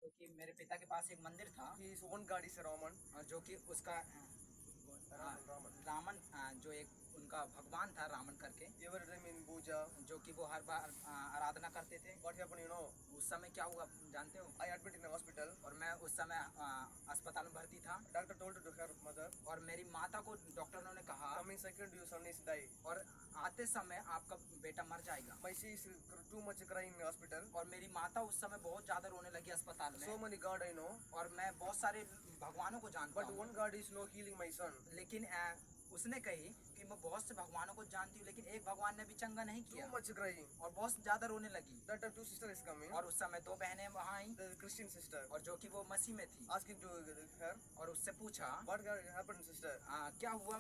क्योंकि मेरे पिता के पास एक मंदिर था His own god is Raman. और जो कि उसका रामन जो एक उनका भगवान था रामन करके, Every time in puja, जो कि वो हर बार आराधना करते थे। what happened, you know? उस समय क्या हुआ जानते हो? I admitted in a hospital. और मैं उस समय अस्पताल में भर्ती था Doctor told to her mother, और मेरी माता को डॉक्टरों ने कहा coming second, your son is die. और आते समय आपका बेटा मर जाएगा। My she is too much crying in hospital. और मेरी माता उस समय बहुत ज्यादा रोने लगी अस्पताल So में। many god I know, और मैं बहुत सारे भगवानों को जानता but हूँ, one god is no healing my son. लेकिन उसने कही कि मैं बहुत से भगवानों को जानती हूँ, लेकिन एक भगवान ने भी चंगा नहीं Too किया। much crying. और बहुत ज्यादा रोने लगी। That time two sister is coming. और उस समय दो बहनें वहाँ आई The Christian sister और जो कि वो मसीह में थी, asking to her, और उससे पूछा what happened, sister? क्या हुआ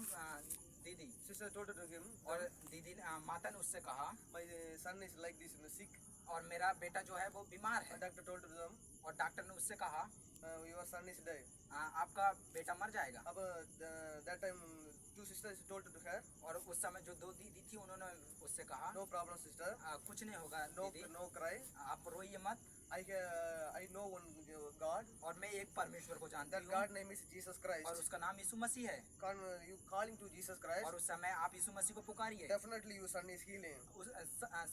दीदी? Sister told to him, और दीदी माता ने उससे कहा my son is like this, sick. और मेरा बेटा जो है वो बीमार है। Doctor told to them, और डॉक्टर ने उससे कहा your son is dead. आपका बेटा मर जाएगा। अब that time two sisters told to her, और उस समय जो दो दीदी थी उन्होंने उससे कहा no problem, sister. कुछ नहीं होगा No, दीदी, no cry. आप रोइए मत। I know one God. और मैं एक परमेश्वर को जानती That हूँ God name is Jesus Christ. और उसका नाम यीशु मसीह है। You calling to Jesus Christ, और उस समय आप यीशु मसीह को पुकारिए। definitely your son is healing.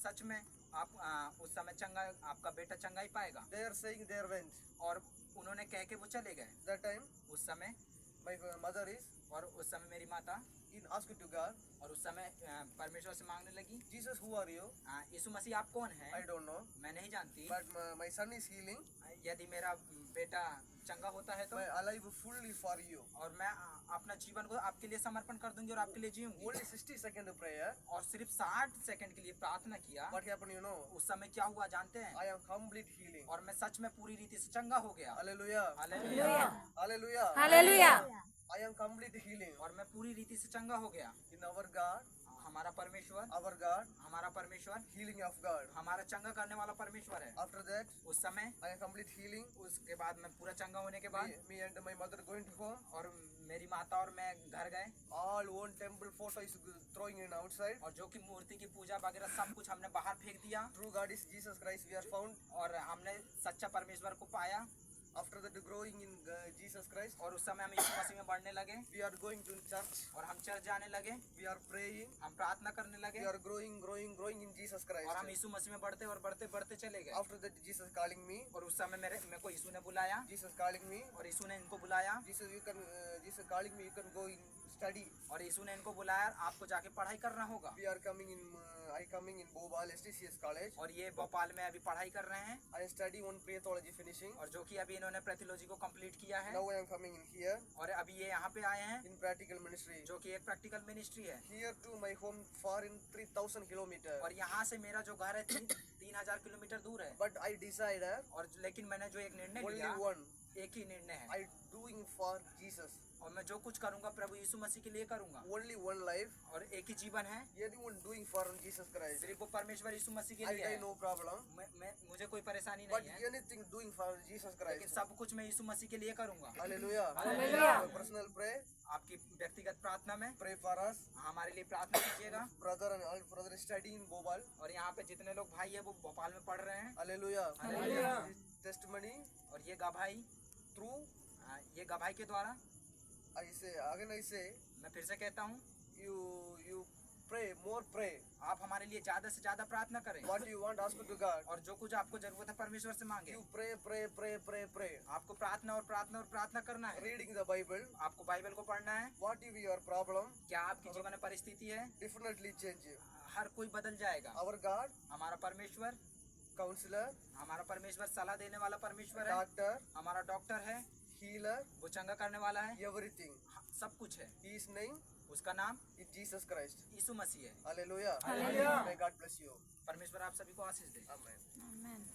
सच में आप उस समय चंगा, आपका बेटा चंगा ही पाएगा। They are saying they went. और उन्होंने कह के वो चले गए। That time उस समय my mother is और उस समय मेरी माता in asking to God, और उस समय परमेश्वर से मांगने लगी, Jesus, who are you? यीशु मसीह आप कौन हैं? I don't know. मैं नहीं जानती, But my son is healing. यदि मेरा बेटा चंगा होता है तो My alive fully for you. और मैं अपना जीवन को आपके लिए समर्पण कर दूंगी और आपके लिए जीऊंगी। Only 60 second prayer. और सिर्फ 60 सेकंड के लिए प्रार्थना किया। What happened, you know? उस समय क्या हुआ जानते हैं? I am complete healing. और मैं सच में पूरी रीति से चंगा हो गया। Hallelujah. Hallelujah, Hallelujah. Hallelujah. I am complete healing. और मैं पूरी रीति से चंगा हो गया। In our God, हमारा परमेश्वर, our God, हमारा परमेश्वर healing of God. हमारा चंगा करने वाला परमेश्वर है। After that, उस समय I am complete healing. उसके बाद मैं पूरा चंगा होने के बाद Me and my mother going to home. और मेरी माता और मैं घर गए All one temple photo is throwing in outside. और जो कि मूर्ति की पूजा वगैरह सब कुछ हमने बाहर फेंक दिया True God is Jesus Christ. We are found. और हमने सच्चा परमेश्वर को पाया। After that, growing in Jesus Christ, और उस समय हम यीशु मसीह में बढ़ने लगे we are going to church. और हम चर्च जाने लगे, We are praying. हम प्रार्थना करने लगे We are growing in Jesus Christ. और हम यीशु मसीह में बढ़ते और बढ़ते बढ़ते चले गए। After that, Jesus calling me. और उस समय मेरे को यीशु ने बुलाया Jesus calling me. और यीशु ने इनको बुलाया Jesus calling me. You can go in study. और यीशु ने इनको बुलाया, आपको जाके पढ़ाई करना होगा। We are coming in. I coming in Bhopal STCS College. और ये भोपाल में अभी पढ़ाई कर रहे हैं I study one pathology finishing. और जो कि अभी इन्होंने पैथोलॉजी को कंप्लीट किया है Now I am coming in here और अभी ये यहाँ पे आए हैं in practical ministry. जो कि एक प्रैक्टिकल मिनिस्ट्री है। Here to my home far in 3,000 kilometers. और यहाँ से मेरा जो घर है 3000 किलोमीटर दूर है। But I decided और लेकिन मैंने जो एक निर्णय only लिया, one. एक ही निर्णय है I doing for Jesus. और मैं जो कुछ करूंगा प्रभु यीशु मसीह के लिए करूंगा। Only one life. और एक ही जीवन है, Anyone doing for Jesus Christ. सिर्फ वो परमेश्वर यीशु मसीह के I लिए die है। no problem. मुझे कोई परेशानी But नहीं है, anything doing for Jesus लेकिन Christ. सब कुछ मैं यीशु मसीह के लिए करूंगा। Hallelujah. Hallelujah. Personal pray. आपकी व्यक्तिगत प्रार्थना में Pray for us. हमारे लिए प्रार्थना कीजिएगा। Brother and all brother study in Bhopal. और यहाँ पे जितने लोग भाई है वो भोपाल में पढ़ रहे हैं। Hallelujah. Hallelujah. Testimony और ये गवाही through. ये गवाही के द्वारा I say again. I say मैं फिर से कहता हूँ, you pray more. Pray. आप हमारे लिए ज्यादा से ज्यादा प्रार्थना करें What you want, ask to God. और जो कुछ आपको जरूरत है परमेश्वर से मांगे। You pray. आपको प्रार्थना और प्रार्थना और प्रार्थना करना है। Reading the Bible. आपको बाइबल को पढ़ना है। What if your problem? क्या आपकी जीवन में परिस्थिति है? Definitely change. हर कोई बदल जाएगा। Our God, हमारा परमेश्वर, counselor, हमारा परमेश्वर सलाह देने वाला परमेश्वर है। doctor, हमारा डॉक्टर है, healer, वो चंगा करने वाला है, everything. सब कुछ है। His name उसका नाम is Jesus Christ. यीशु मसीह है। Hallelujah. Hallelujah. May God bless you. परमेश्वर आप सभी को आशीष दे। Amen. आमेन।